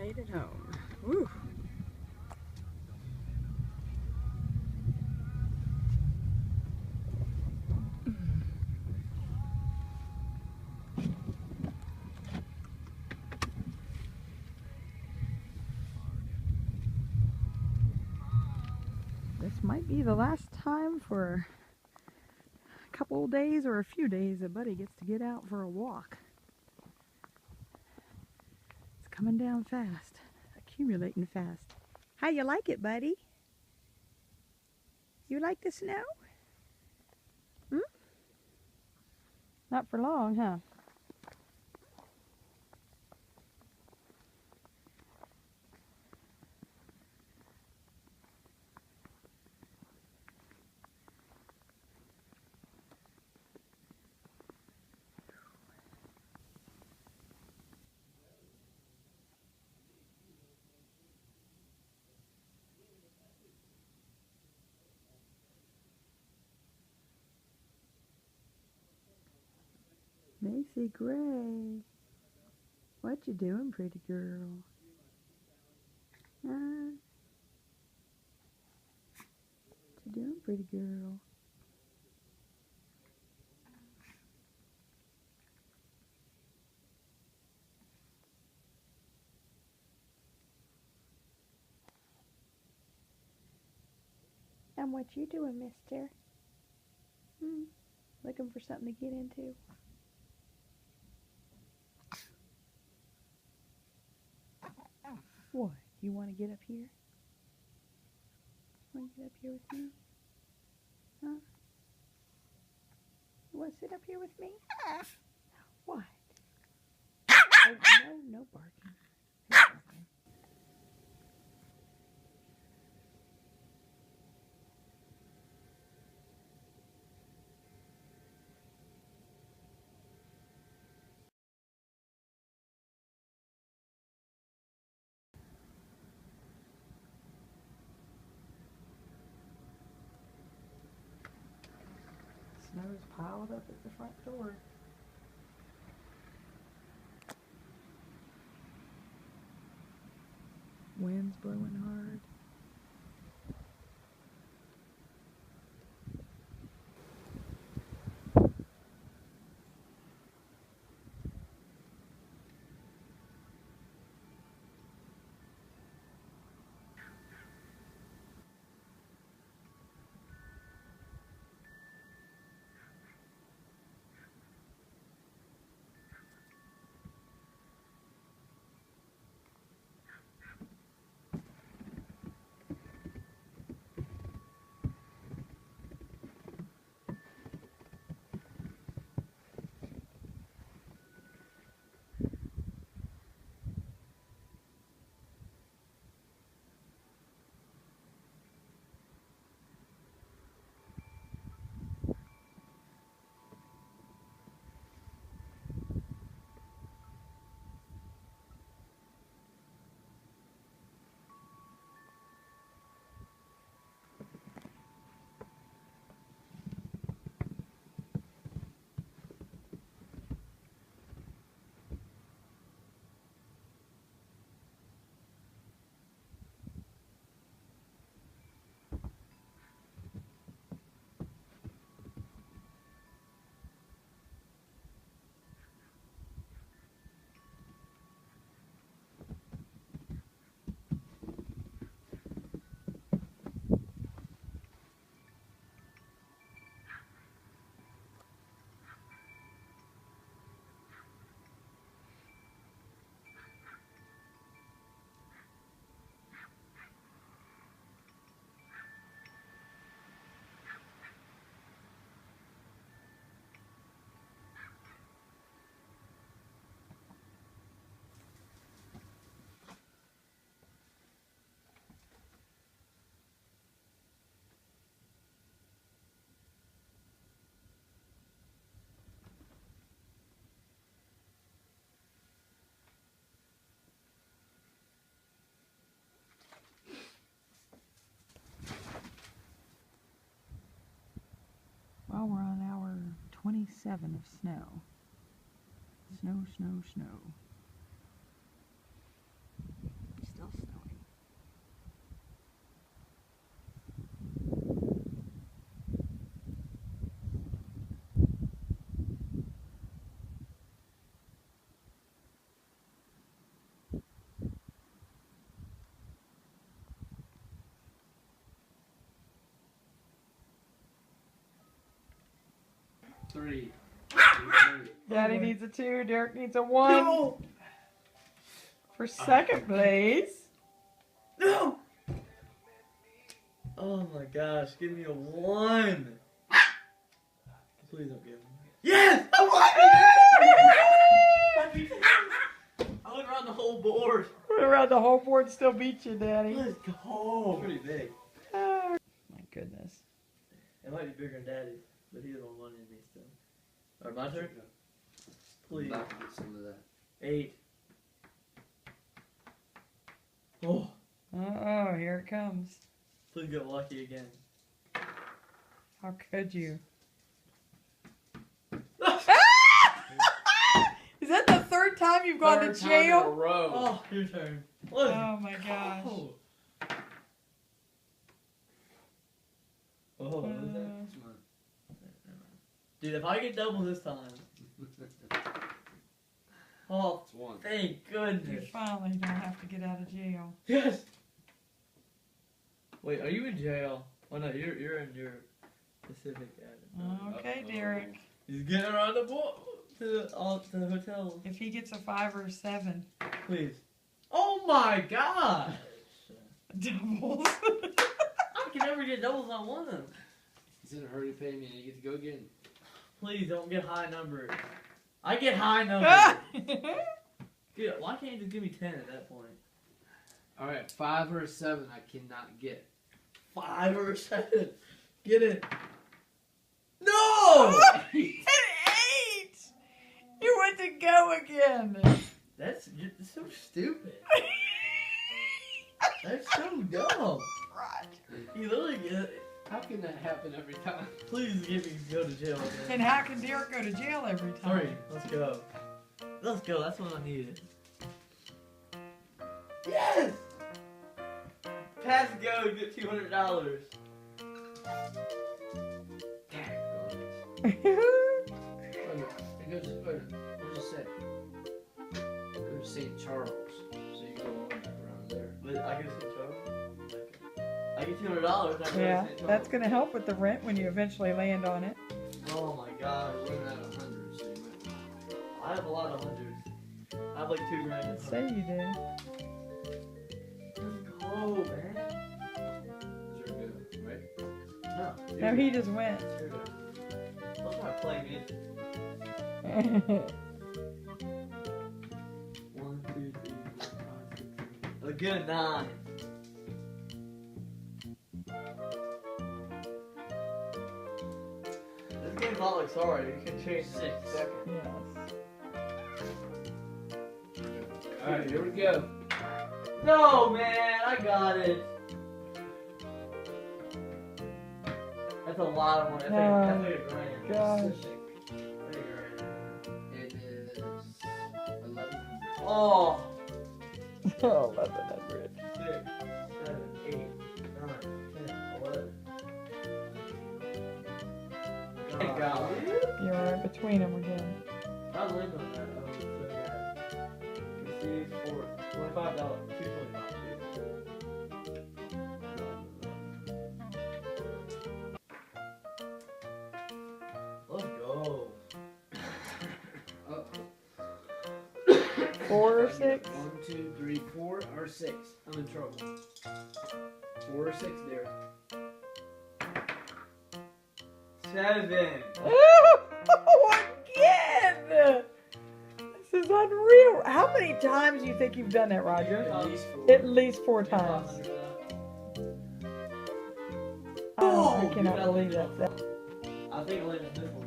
made it home. Woo. This might be the last time for a couple days or a few days that Buddy gets to get out for a walk. It's coming down fast, accumulating fast. How you like it, Buddy? You like the snow? Hmm? Not for long, huh? Macy Gray, what you doing, pretty girl? What you doing, pretty girl? And what you doing, mister? Looking for something to get into? What? You want to get up here? Want to get up here with me? Huh? You want to sit up here with me? What? Oh, no barking. No barking. Snow's piled up at the front door. Wind's blowing hard. Well, we're on hour 27 of snow. Snow, snow, snow. 3. Daddy needs a 2. Derek needs a 1. No! For second place. No! Oh my gosh, give me a 1. Please don't give me. Yes! I won! I went around the whole board. Went around the whole board, still beat you, Daddy. Let's go. Pretty big. Oh, my goodness. It might be bigger than Daddy's, but he has more money than me still. Alright, my turn? Please. I'm about to get some of that. 8. Oh, Oh, here it comes. please get lucky again. How could you? Is that the third time you've gone to Third time in a jail? row. Oh, your turn. Let's Oh my gosh. go. Oh, what is that? Come on. Dude, if I get double this time. Oh, It's 1. thank You goodness. finally don't have to get out of jail. Yes. Wait, are you in jail? Oh no, you're in your Pacific Island. Okay, Uh-oh. Derek. He's getting around the board to the hotel. If he gets a 5 or a 7, Please. Oh my gosh! doubles. I can never get doubles on one of them. He's in a hurry to pay me and you get to go again. Please don't get high numbers. I get high numbers. Dude, why can't you just give me 10 at that point? Alright, 5 or a 7 I cannot get. 5 or 7. Get it. No! An 8! You went to go again. That's so stupid. That's so dumb. You literally get. How can that happen every time? Please get me to go to jail again. And how can Derek go to jail every time? 3. Let's go. Let's go. That's what I needed. Yes! Pass go. Get $200. Wait a minute. It goes, wait a minute. What does it say? Go to St. Charles. So you go all the way back around there. But I get St. Charles. I get $200. I go Yeah, to St. Charles. that's going to help with the rent when you eventually land on it. Oh my gosh. We're running out of hundreds, so you might. I have a lot of hundreds. I have like $2,000. Let's say you do. Let's go, man. You're good, right? No. No, he just went. You're good. Let's not play music. 1, 2, 3, 4, 5, 6, 7. A good 9. This game's not like sorry. You can change 6 seconds. Yes. Alright, here we go. No, man, I got it. That's a lot of money. That's like a grand. Gosh. That's like a grand. It is 1100. Oh. 1100. 6, 7, 8, 9, 10, 11. Thank God. You're right between them again. I lived on that. I was so bad. Receive for $25. $2.25. Let's go. 4 or 6? 1, 2, 3, 4 or 6. I'm in trouble. 4 or 6 there. 7. Again! This is unreal. How many times do you think you've done that, Roger? At least 4. At least 4 times. Oh, I cannot believe that. I think I landed this one.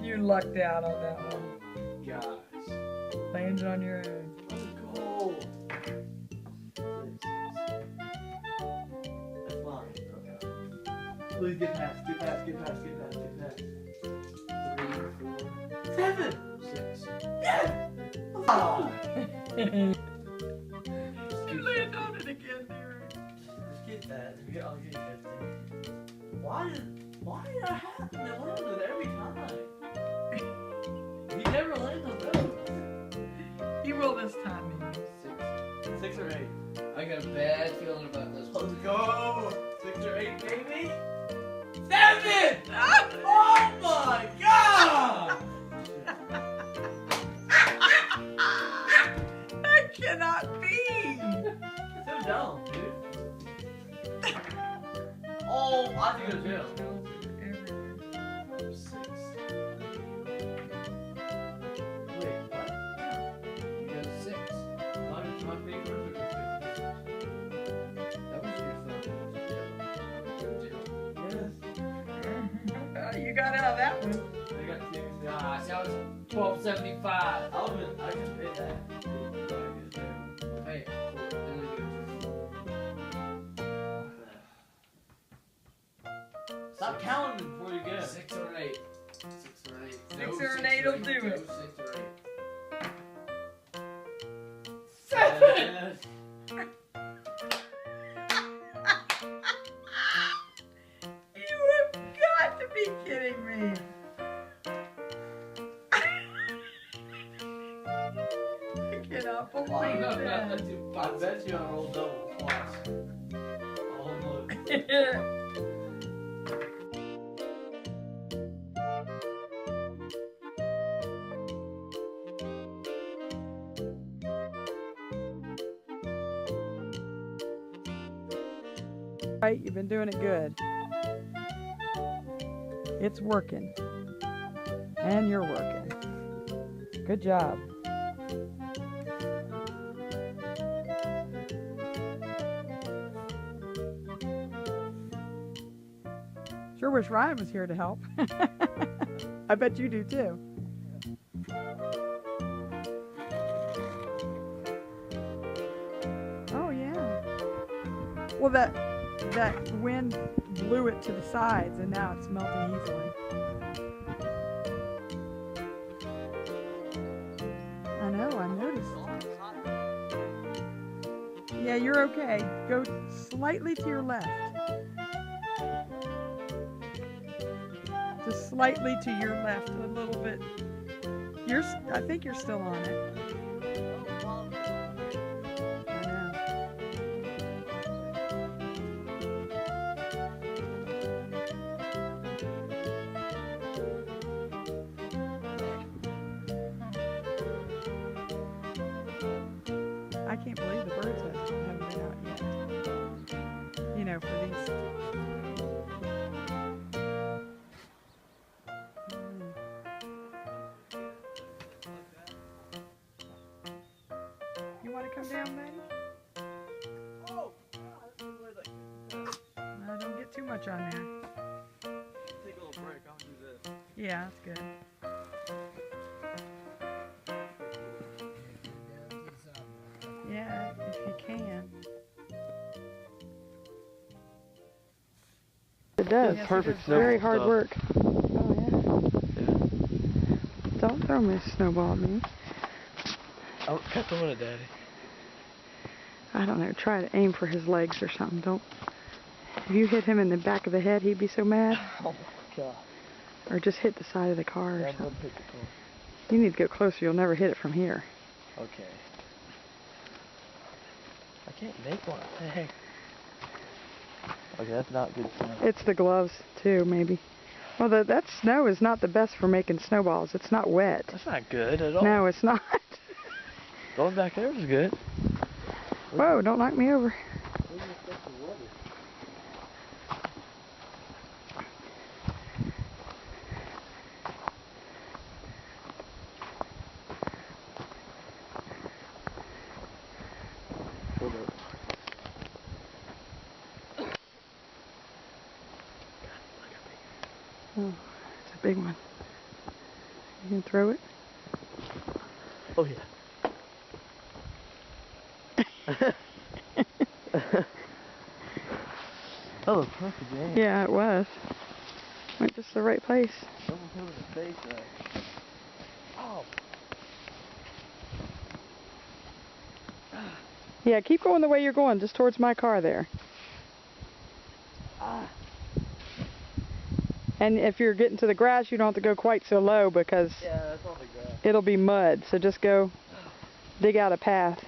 You lucked out on that one. Guys. Landed on your own. Let's go. That's mine. Okay. Please get past, get past, get past, get past, get past. 3, 4, 7! 6. Yes! Oh. You landed on it again, Derek. Let's get that. I'll get 15. Why did that happen? It landed every time. He never lands on those. He will this time, maybe. 6 or 8. I got a bad feeling about this Let's one. go. 6 or 8, baby. 7! Oh my god! I cannot be. So dumb, dude. Oh, I have to go to jail. 6. Wait, what? You got a 6. My favorite was That was your third one. Go to jail. 6. Yes. You got out of that one. I got 6. Ah, see, I was $12.75. I can pay that. Hey, then we go to Stop counting before you go. 6 or an 8. 6 or an 8. 6 or an 8 will do it. No 6 or 8. 7. You have got to be kidding me. I cannot believe that. I bet you I rolled double twice. Almost. Right, you've been doing it good. It's working. And you're working. Good job. Sure wish Ryan was here to help. I bet you do too. Oh yeah. Well, that wind blew it to the sides and now it's melting easily. I know, I noticed. Yeah, you're okay. Go slightly to your left. Just slightly to your left, a little bit. I think you're still on it. I know. I can't believe the birds haven't been out yet. You know, for these. You want to come down, Maddie? Oh, No, don't get too much on there. take a little break. I'll do this. Yeah, that's good. Yeah, if you can. It does. Yes, perfect It's very hard stuff. work. Oh yeah. Don't throw me a snowball at me. Oh, cut the one, Daddy. I don't know. Try to aim for his legs or something. Don't. If you hit him in the back of the head, he'd be so mad. Oh my god. Or just hit the side of the car or Yeah, I'm something. gonna pick the call. You need to go closer. You'll never hit it from here. Okay. I can't make one. Hey. Okay, that's not good snow. It's the gloves too, maybe. Well, that snow is not the best for making snowballs. It's not wet. That's not good at all. No, it's not. Going back there was good. Whoa, don't knock me over. Hold up. Oh, it's a big one. You can throw it? Oh yeah. That was perfect, man. Yeah, it was. Went just the right place. Someone hit in the face though. Oh. Yeah, keep going the way you're going, just towards my car there. Ah. And if you're getting to the grass, you don't have to go quite so low because Yeah, that's on the grass. it'll be mud. So just go dig out a path.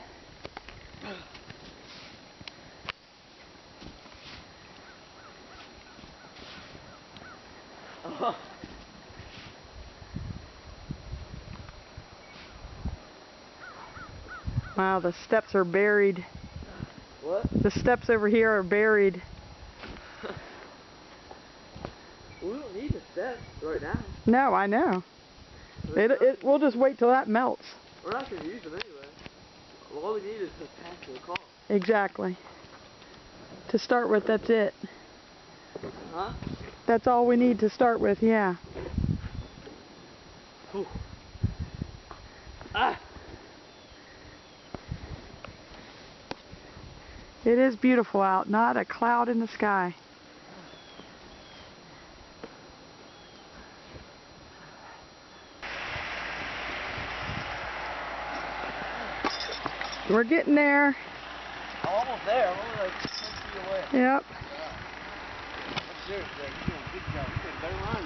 Wow, the steps are buried. What? The steps over here are buried. We don't need the steps right now. No, I know. We'll just wait till that melts. We're not going to use them anyway. All we need is to pass the car. Exactly. To start with, that's it. Huh? That's all we need to start with, yeah. Ooh. Ah! It is beautiful out, not a cloud in the sky. We're getting there. I'm almost there. I'm only like 10 feet away. Yep. Seriously, you're doing a good job. You're doing better than I do.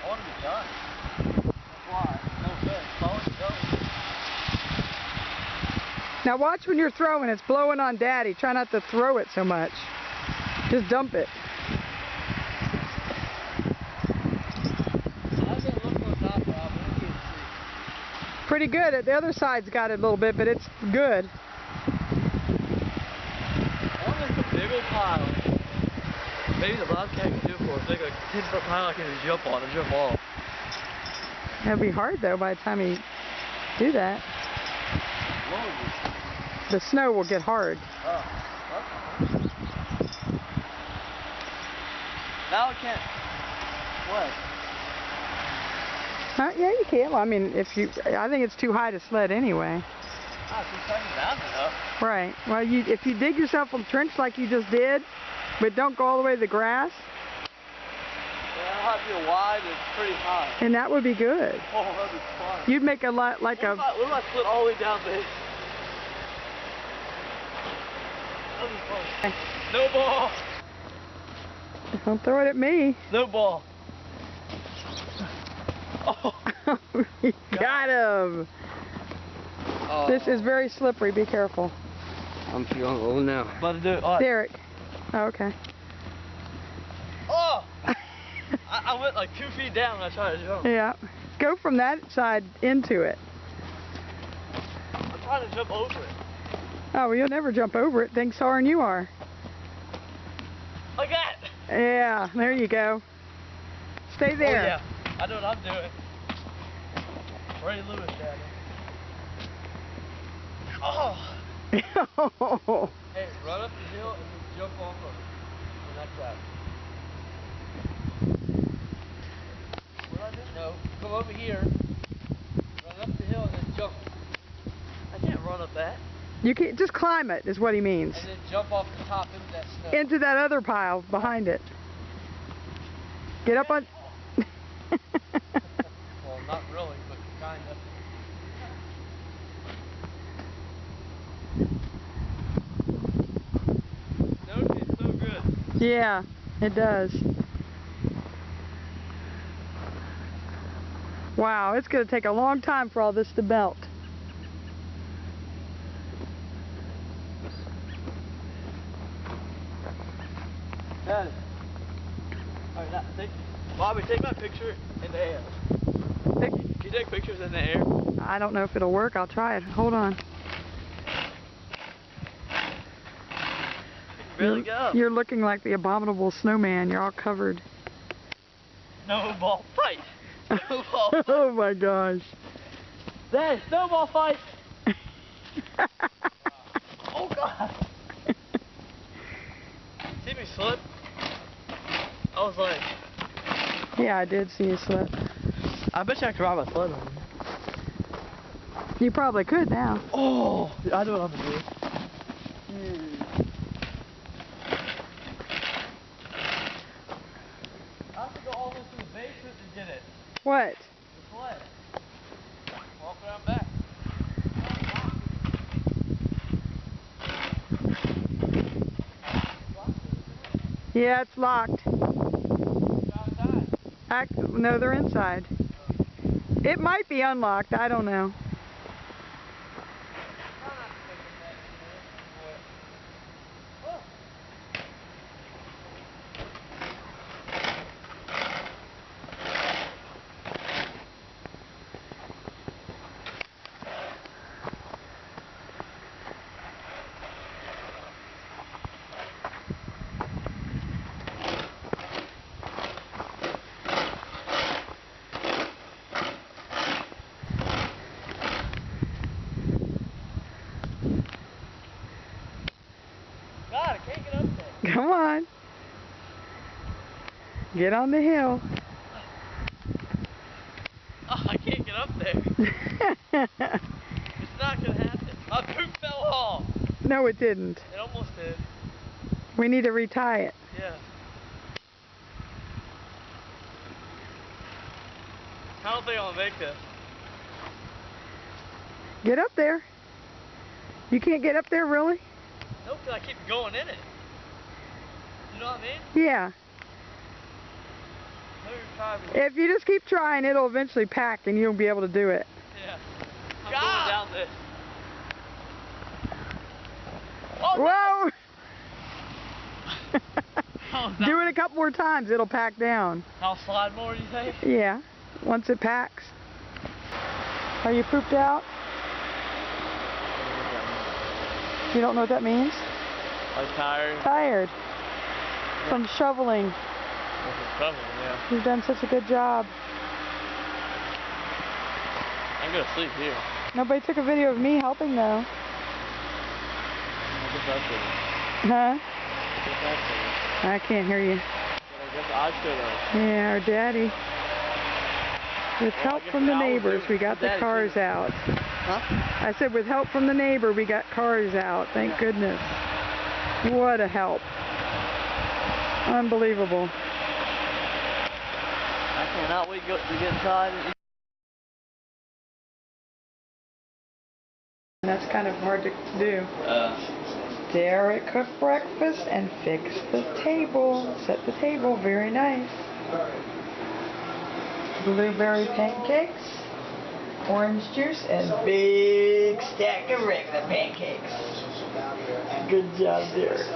I want to be done. That's why. No offense. I want to go. Now watch when you're throwing. It's blowing on Daddy. Try not to throw it so much. Just dump it. I've been looking on top, Rob. I can't see. Pretty good. The other side's got it a little bit, but it's good. I want like a bigger pile. Maybe the Bobcat can do it for us. Like a 10-foot pile I can just jump on and jump off. It'll be hard though by the time you do that. The snow will get hard. Oh, okay. Now I can't. What? Yeah, you can. Well, I mean, I think it's too high to sled anyway. Ah, it's just hanging down enough. Right. Well, if you dig yourself a trench like you just did, but don't go all the way to the grass, Yeah, it'll have to be wide and pretty high. and that would be good. Oh, that'd be fun. You'd make a lot like What if I split all the way down there? That'd be fun. No ball. Don't throw it at me. No ball. Oh. You got him. Oh. This is very slippery. Be careful. I'm feeling old now. About to do it. Oh. Derek. Oh, okay. Oh! I went like 2 feet down when I tried to jump. Yeah. Go from that side into it. I'm trying to jump over it. Oh, well, you'll never jump over it. Things taller than you are. Like that! Yeah, there you go. Stay there. Oh, yeah. I know what I'm doing. Ray Lewis, Daddy. Oh! Hey, run up the hill and then jump off of it. On that side. What I did? No, come over here, run up the hill and then jump. I can't run up that. You can just climb it, is what he means. And then jump off the top into that snow. Into that other pile behind it. Get up on... Well, not really, but kinda. Snow tastes so good. Yeah, it does. Wow, it's going to take a long time for all this to melt. Dad. Alright, now, Bobby, take my picture in the air. Can you take pictures in the air? I don't know if it'll work. I'll try it. Hold on. Really go. You're looking like the abominable snowman. You're all covered. Snowball fight. Snowball fight. Oh my gosh. Dad, snowball fight. Oh God. See me slip? I was like... Yeah, I did see you slip. I bet you I could ride my sled on. You probably could now. Oh! I know what I'm gonna do. I have to go all the way to the basement to get it. What? The sled. Walk around back. Yeah, it's locked. No, they're inside. It might be unlocked. I don't know. Come on. Get on the hill. Oh, I can't get up there. It's not gonna happen. My poop fell off. No, it didn't. It almost did. We need to retie it. Yeah. I don't think I'll make this. Get up there. You can't get up there, really? Nope, 'cause I keep going in it. You know what I mean? Yeah. Maybe try me. If you just keep trying, it'll eventually pack and you'll be able to do it. Yeah. I'm going down this. Oh, Whoa! no. Do it a couple more times, it'll pack down. I'll slide more, you think? Yeah, once it packs. Are you pooped out? You don't know what that means? I'm tired. Tired. From shoveling. Yeah. You've done such a good job. I'm gonna sleep here. Nobody took a video of me helping though. I guess I should. Huh? I guess I should. I can't hear you. I guess I should have. Yeah, our daddy. With help from the neighbors, we got the cars out. Huh? I said with help from the neighbor, we got cars out. Thank goodness. What a help. Unbelievable. I cannot wait to get inside. That's kind of hard to do. Derek cooked breakfast and fixed the table. Set the table. Very nice. Blueberry pancakes, orange juice, and big stack of regular pancakes. Good job, Derek.